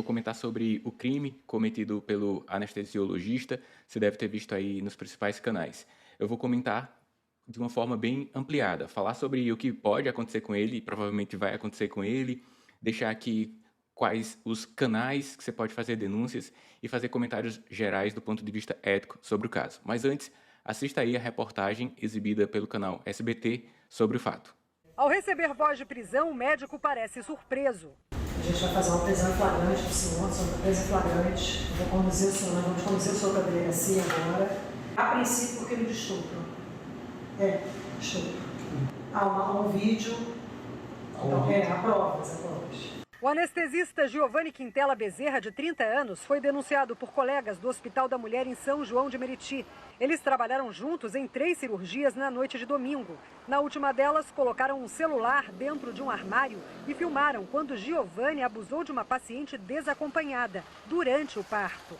comentar sobre o crime cometido pelo anestesiologista. Você deve ter visto aí nos principais canais. Eu vou comentar de uma forma bem ampliada, falar sobre o que pode acontecer com ele, e provavelmente vai acontecer com ele, deixar aqui quais os canais que você pode fazer denúncias e fazer comentários gerais do ponto de vista ético sobre o caso. Mas antes, assista aí a reportagem exibida pelo canal SBT sobre o fato. Ao receber voz de prisão, o médico parece surpreso. A gente vai fazer uma prisão em flagrante do senhor, sobre presa em flagrante. Vou conduzir o senhor, nós vamos conduzir o senhor para a delegacia agora. A princípio, por crime de estupro. Estupro. Há um vídeo. Então, há provas. O anestesista Giovanni Quintela Bezerra, de 30 anos, foi denunciado por colegas do Hospital da Mulher em São João de Meriti. Eles trabalharam juntos em 3 cirurgias na noite de domingo. Na última delas, colocaram um celular dentro de um armário e filmaram quando Giovanni abusou de uma paciente desacompanhada durante o parto.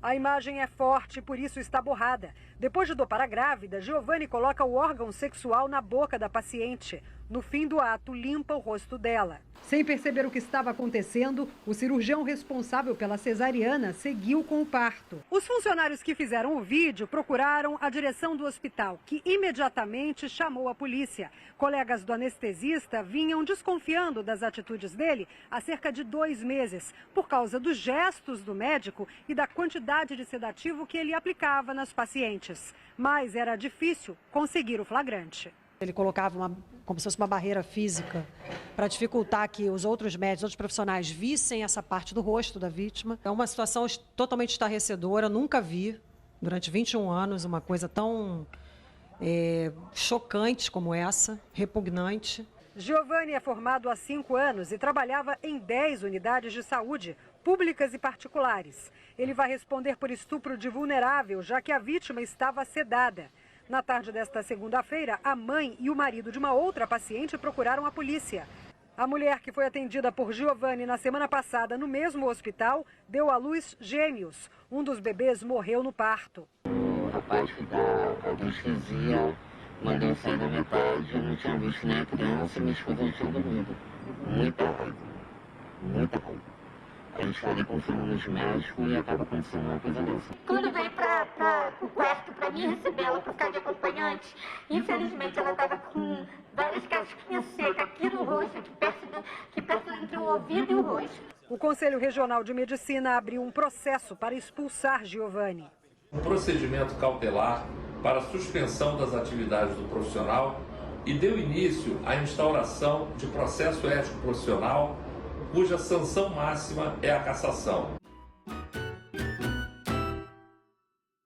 A imagem é forte e por isso está borrada. Depois de dopar a grávida, Giovanni coloca o órgão sexual na boca da paciente. No fim do ato, limpa o rosto dela. Sem perceber o que estava acontecendo, o cirurgião responsável pela cesariana seguiu com o parto. Os funcionários que fizeram o vídeo procuraram a direção do hospital, que imediatamente chamou a polícia. Colegas do anestesista vinham desconfiando das atitudes dele há cerca de 2 meses, por causa dos gestos do médico e da quantidade de sedativo que ele aplicava nas pacientes. Mas era difícil conseguir o flagrante. Ele colocava como se fosse uma barreira física para dificultar que os outros médicos, outros profissionais vissem essa parte do rosto da vítima. É uma situação totalmente estarrecedora, nunca vi, durante 21 anos, uma coisa tão chocante como essa, repugnante. Giovanni é formado há 5 anos e trabalhava em 10 unidades de saúde, públicas e particulares. Ele vai responder por estupro de vulnerável, já que a vítima estava sedada. Na tarde desta segunda-feira, a mãe e o marido de uma outra paciente procuraram a polícia. A mulher, que foi atendida por Giovanni na semana passada no mesmo hospital, deu à luz gêmeos. Um dos bebês morreu no parto. O rapaz que dá a anestesia mandou eu sair da metade, eu não tinha visto nem a criança, minha esposa não tinha dormido. Muita raiva. Muita raiva. A gente falei com os médicos e acaba acontecendo uma coisa dessa. Quando veio para o quarto para mim receber ela por ficar de acompanhante, infelizmente ela estava com várias casquinhas secas aqui no rosto, aqui perto entre o ouvido e o rosto. O Conselho Regional de Medicina abriu um processo para expulsar Giovanni. Um procedimento cautelar para suspensão das atividades do profissional e deu início à instauração de processo ético profissional cuja sanção máxima é a cassação.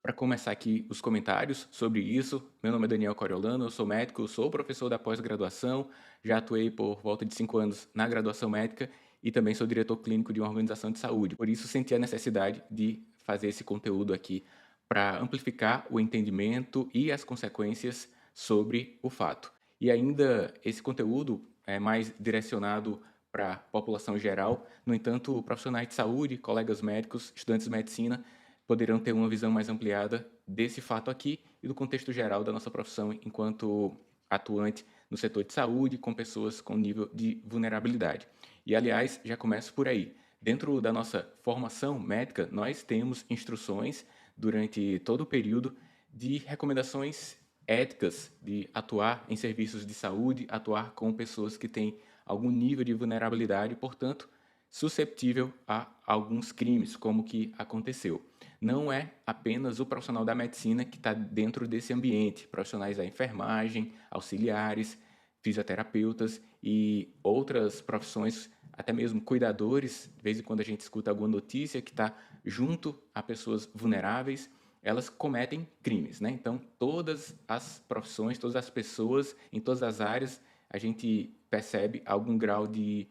Para começar aqui os comentários sobre isso, meu nome é Daniel Coriolano, eu sou médico, sou professor da pós-graduação, já atuei por volta de 5 anos na graduação médica e também sou diretor clínico de uma organização de saúde. Por isso senti a necessidade de fazer esse conteúdo aqui para amplificar o entendimento e as consequências sobre o fato. E ainda esse conteúdo é mais direcionado para a população geral. No entanto, profissionais de saúde, colegas médicos, estudantes de medicina poderão ter uma visão mais ampliada desse fato aqui e do contexto geral da nossa profissão enquanto atuante no setor de saúde com pessoas com nível de vulnerabilidade. E, aliás, já começo por aí. Dentro da nossa formação médica, nós temos instruções durante todo o período de recomendações éticas de atuar em serviços de saúde, atuar com pessoas que têm algum nível de vulnerabilidade, portanto, susceptível a alguns crimes, como que aconteceu. Não é apenas o profissional da medicina que está dentro desse ambiente, profissionais da enfermagem, auxiliares, fisioterapeutas e outras profissões, até mesmo cuidadores, de vez em quando a gente escuta alguma notícia que está junto a pessoas vulneráveis, elas cometem crimes, né? Então, todas as profissões, todas as pessoas, em todas as áreas, a gente percebe algum grau de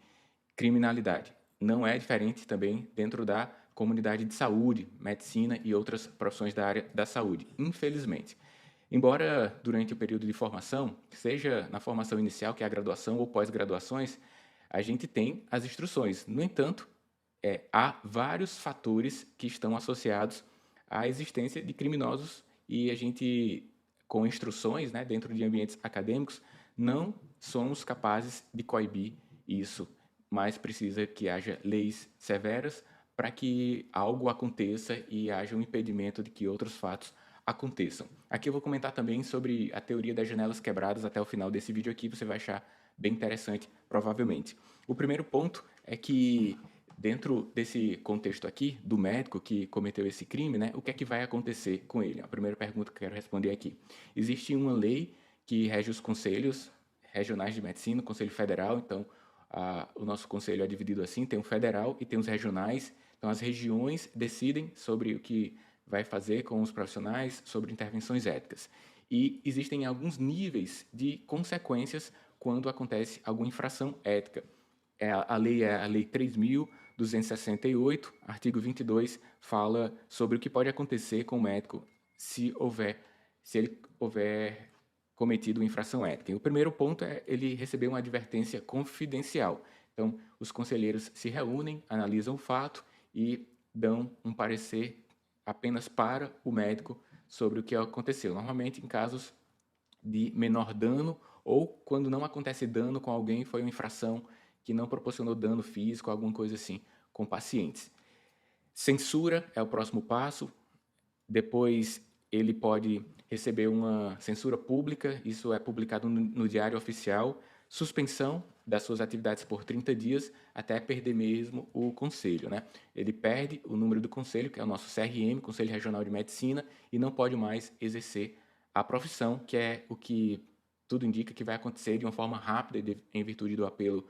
criminalidade. Não é diferente também dentro da comunidade de saúde, medicina e outras profissões da área da saúde, infelizmente. Embora durante o período de formação, seja na formação inicial, que é a graduação ou pós-graduações, a gente tem as instruções. No entanto, há vários fatores que estão associados à existência de criminosos e a gente, com instruções, né, dentro de ambientes acadêmicos, não somos capazes de coibir isso, mas precisa que haja leis severas para que algo aconteça e haja um impedimento de que outros fatos aconteçam. Aqui eu vou comentar também sobre a teoria das janelas quebradas até o final desse vídeo aqui, você vai achar bem interessante, provavelmente. O primeiro ponto é que, dentro desse contexto aqui, do médico que cometeu esse crime, né, o que é que vai acontecer com ele? A primeira pergunta que eu quero responder aqui. Existe uma lei que rege os conselhos regionais de medicina, o Conselho Federal, então o nosso conselho é dividido assim, tem o federal e tem os regionais. Então, as regiões decidem sobre o que vai fazer com os profissionais, sobre intervenções éticas. E existem alguns níveis de consequências quando acontece alguma infração ética. A lei é a Lei 3.268, artigo 22, fala sobre o que pode acontecer com o médico se ele houver cometido uma infração ética. E o primeiro ponto é ele receber uma advertência confidencial. Então, os conselheiros se reúnem, analisam o fato e dão um parecer apenas para o médico sobre o que aconteceu. Normalmente em casos de menor dano ou quando não acontece dano com alguém, foi uma infração que não proporcionou dano físico, alguma coisa assim, com pacientes. Censura é o próximo passo. Depois ele pode receber uma censura pública, isso é publicado no Diário Oficial, suspensão das suas atividades por 30 dias até perder mesmo o conselho, né? Ele perde o número do conselho, que é o nosso CRM, Conselho Regional de Medicina, e não pode mais exercer a profissão, que é o que tudo indica que vai acontecer de uma forma rápida em virtude do apelo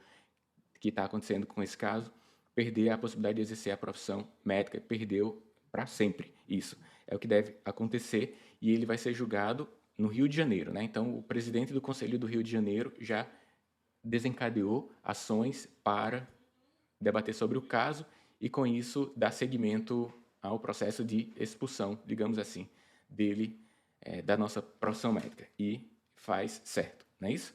que está acontecendo com esse caso, perder a possibilidade de exercer a profissão médica, perdeu para sempre isso. É o que deve acontecer e ele vai ser julgado no Rio de Janeiro, né? Então, o presidente do Conselho do Rio de Janeiro já desencadeou ações para debater sobre o caso e, com isso, dar seguimento ao processo de expulsão, digamos assim, dele, da nossa profissão médica. E faz certo, não é isso?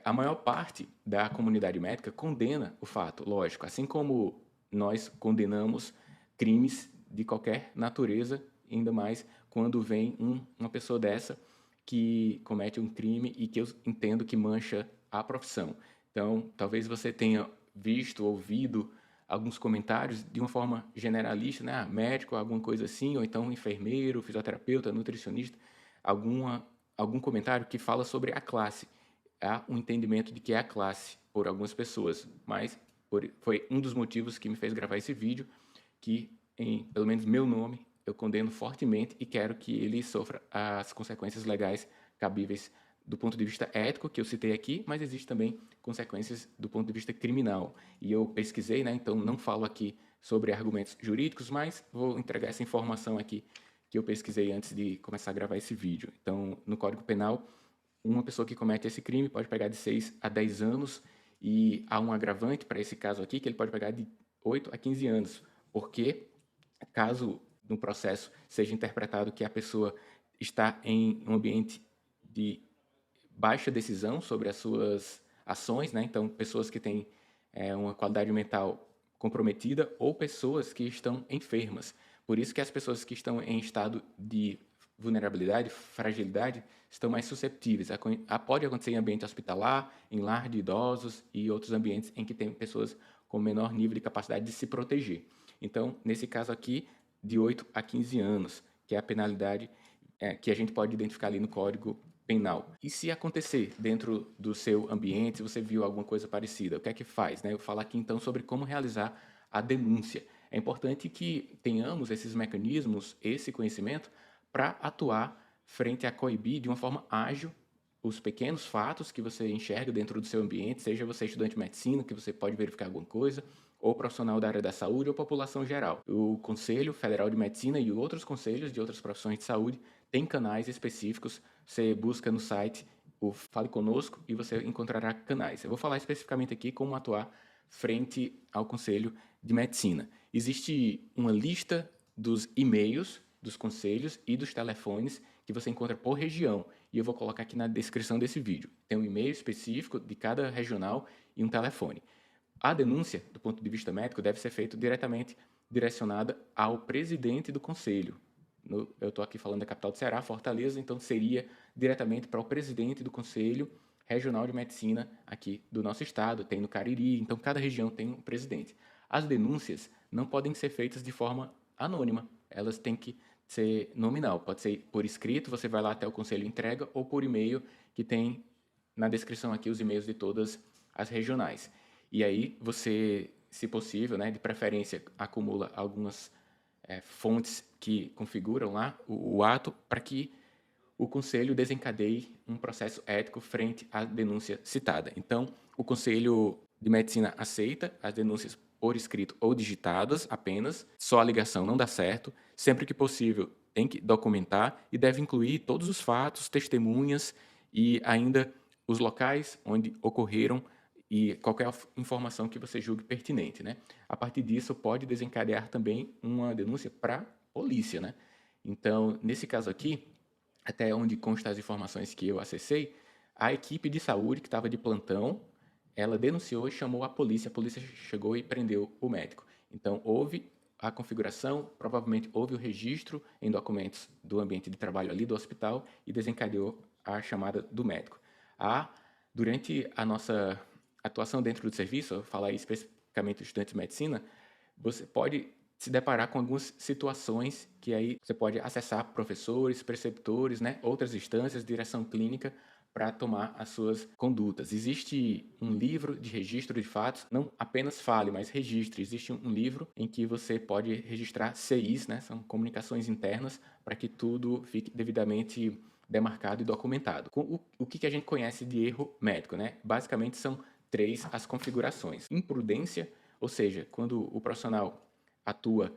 A maior parte da comunidade médica condena o fato, lógico, assim como nós condenamos crimes de qualquer natureza, ainda mais quando vem uma pessoa dessa que comete um crime e que eu entendo que mancha a profissão. Então, talvez você tenha visto, ouvido alguns comentários de uma forma generalista, né? Médico, alguma coisa assim, ou então enfermeiro, fisioterapeuta, nutricionista, algum comentário que fala sobre a classe. Há um entendimento de que é a classe por algumas pessoas, mas foi um dos motivos que me fez gravar esse vídeo, que, em pelo menos meu nome, eu condeno fortemente e quero que ele sofra as consequências legais cabíveis do ponto de vista ético, que eu citei aqui, mas existe também consequências do ponto de vista criminal. E eu pesquisei, né, então não falo aqui sobre argumentos jurídicos, mas vou entregar essa informação aqui que eu pesquisei antes de começar a gravar esse vídeo. Então, no Código Penal, uma pessoa que comete esse crime pode pegar de 6 a 10 anos e há um agravante para esse caso aqui, que ele pode pegar de 8 a 15 anos, porque caso no processo seja interpretado que a pessoa está em um ambiente de baixa decisão sobre as suas ações, né? Então, pessoas que têm uma qualidade mental comprometida ou pessoas que estão enfermas. Por isso que as pessoas que estão em estado de vulnerabilidade, fragilidade, estão mais susceptíveis. Pode acontecer em ambiente hospitalar, em lar de idosos e outros ambientes em que tem pessoas com menor nível de capacidade de se proteger. Então, nesse caso aqui, de 8 a 15 anos, que é a penalidade que a gente pode identificar ali no Código Penal. E se acontecer dentro do seu ambiente, se você viu alguma coisa parecida, o que é que faz? Né? Eu vou falar aqui então sobre como realizar a denúncia. É importante que tenhamos esses mecanismos, esse conhecimento, para atuar frente a coibir de uma forma ágil os pequenos fatos que você enxerga dentro do seu ambiente, seja você estudante de medicina, que você pode verificar alguma coisa, ou profissional da área da saúde, ou população geral. O Conselho Federal de Medicina e outros conselhos de outras profissões de saúde têm canais específicos. Você busca no site o Fale Conosco e você encontrará canais. Eu vou falar especificamente aqui como atuar frente ao Conselho de Medicina. Existe uma lista dos e-mails dos conselhos e dos telefones que você encontra por região. E eu vou colocar aqui na descrição desse vídeo. Tem um e-mail específico de cada regional e um telefone. A denúncia, do ponto de vista médico, deve ser feita diretamente direcionada ao presidente do conselho. Eu estou aqui falando da capital do Ceará, Fortaleza, então seria diretamente para o presidente do Conselho Regional de Medicina aqui do nosso estado. Tem no Cariri, então cada região tem um presidente. As denúncias não podem ser feitas de forma anônima. Elas têm que ser nominal. Pode ser por escrito, você vai lá até o conselho e entrega, ou por e-mail, que tem na descrição aqui os e-mails de todas as regionais. E aí você, se possível, né, de preferência, acumula algumas fontes que configuram lá o ato para que o Conselho desencadeie um processo ético frente à denúncia citada. Então, o Conselho de Medicina aceita as denúncias por escrito ou digitadas apenas, só a ligação não dá certo. Sempre que possível, tem que documentar e deve incluir todos os fatos, testemunhas e ainda os locais onde ocorreram e qualquer informação que você julgue pertinente, né? A partir disso, pode desencadear também uma denúncia para a polícia, né? Então, nesse caso aqui, até onde constam as informações que eu acessei, a equipe de saúde que estava de plantão, ela denunciou e chamou a polícia chegou e prendeu o médico. Então, houve a configuração, provavelmente houve o registro em documentos do ambiente de trabalho ali do hospital e desencadeou a chamada do médico. Durante a nossa atuação dentro do serviço, eu vou falar especificamente do estudante de medicina, você pode se deparar com algumas situações que aí você pode acessar professores, preceptores, né, outras instâncias, direção clínica, para tomar as suas condutas. Existe um livro de registro de fatos, não apenas fale, mas registre. Existe um livro em que você pode registrar CIs, né, são comunicações internas, para que tudo fique devidamente demarcado e documentado. O que a gente conhece de erro médico, né? Basicamente são 3 as configurações. Imprudência, ou seja, quando o profissional atua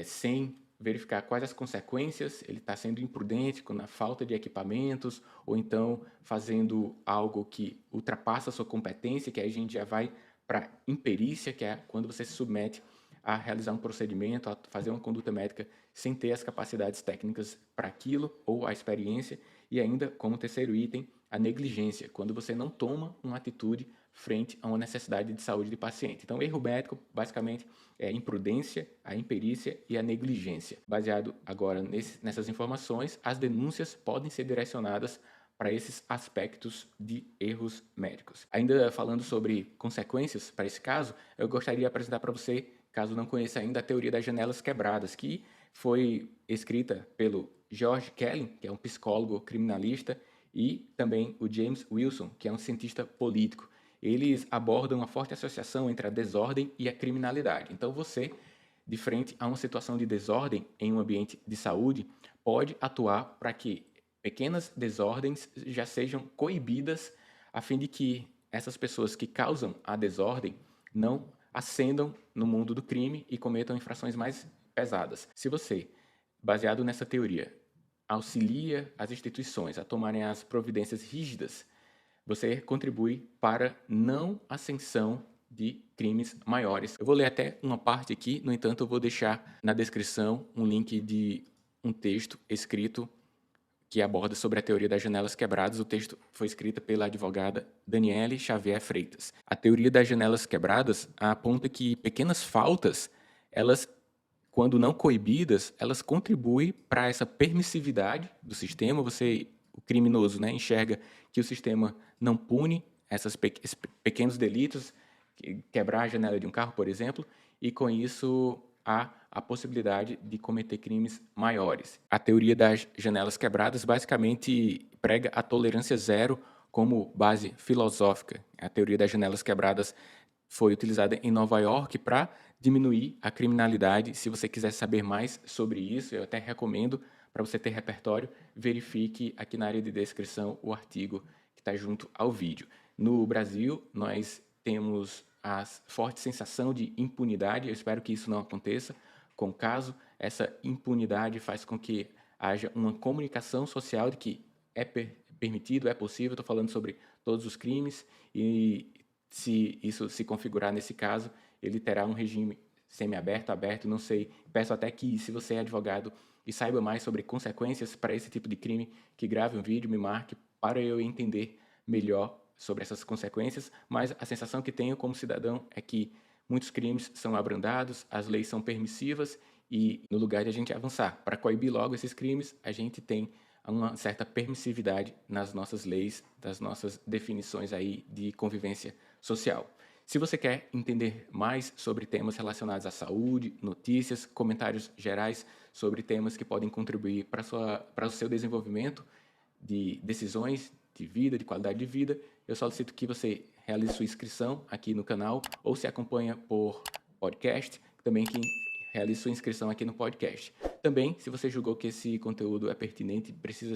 sem verificar quais as consequências, ele está sendo imprudente na falta de equipamentos, ou então fazendo algo que ultrapassa a sua competência, que aí a gente já vai para imperícia, que é quando você se submete a realizar um procedimento, a fazer uma conduta médica sem ter as capacidades técnicas para aquilo, ou a experiência, e ainda, como terceiro item, a negligência, quando você não toma uma atitude frente a uma necessidade de saúde do paciente. Então, erro médico, basicamente, é a imprudência, a imperícia e a negligência. Baseado agora nessas informações, as denúncias podem ser direcionadas para esses aspectos de erros médicos. Ainda falando sobre consequências para esse caso, eu gostaria de apresentar para você, caso não conheça ainda, a teoria das janelas quebradas, que foi escrita pelo George Kelly, que é um psicólogo criminalista, e também o James Wilson, que é um cientista político. Eles abordam uma forte associação entre a desordem e a criminalidade. Então, você, de frente a uma situação de desordem em um ambiente de saúde, pode atuar para que pequenas desordens já sejam coibidas, a fim de que essas pessoas que causam a desordem não ascendam no mundo do crime e cometam infrações mais pesadas. Se você, baseado nessa teoria, auxilia as instituições a tomarem as providências rígidas, você contribui para não ascensão de crimes maiores. Eu vou ler até uma parte aqui, no entanto, eu vou deixar na descrição um link de um texto escrito que aborda sobre a teoria das janelas quebradas. O texto foi escrito pela advogada Daniele Xavier Freitas. A teoria das janelas quebradas aponta que pequenas faltas, elas, quando não coibidas, elas contribuem para essa permissividade do sistema. O criminoso, né, enxerga que o sistema não pune esses pequenos delitos, quebrar a janela de um carro, por exemplo, e com isso há a possibilidade de cometer crimes maiores. A teoria das janelas quebradas basicamente prega a tolerância zero como base filosófica. A teoria das janelas quebradas foi utilizada em Nova York para diminuir a criminalidade. Se você quiser saber mais sobre isso, eu até recomendo, para você ter repertório, verifique aqui na área de descrição o artigo que está junto ao vídeo. No Brasil, nós temos a forte sensação de impunidade. Eu espero que isso não aconteça com o caso. Essa impunidade faz com que haja uma comunicação social de que é permitido, é possível. Estou falando sobre todos os crimes e se isso se configurar nesse caso, ele terá um regime semiaberto, aberto, não sei. Peço até que, se você é advogado e saiba mais sobre consequências para esse tipo de crime, que grave um vídeo, me marque para eu entender melhor sobre essas consequências, mas a sensação que tenho como cidadão é que muitos crimes são abrandados, as leis são permissivas e, no lugar de a gente avançar para coibir logo esses crimes, a gente tem uma certa permissividade nas nossas leis, das nossas definições aí de convivência social. Se você quer entender mais sobre temas relacionados à saúde, notícias, comentários gerais sobre temas que podem contribuir para o seu desenvolvimento de decisões de vida, de qualidade de vida, eu solicito que você realize sua inscrição aqui no canal ou se acompanha por podcast, também que realize sua inscrição aqui no podcast. Também, se você julgou que esse conteúdo é pertinente e precisa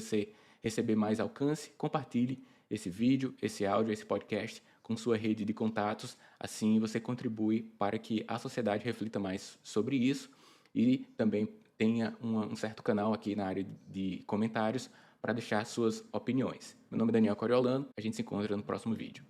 receber mais alcance, compartilhe esse vídeo, esse áudio, esse podcast com sua rede de contatos. Assim você contribui para que a sociedade reflita mais sobre isso e também tenha um certo canal aqui na área de comentários para deixar suas opiniões. Meu nome é Daniel Coriolano, a gente se encontra no próximo vídeo.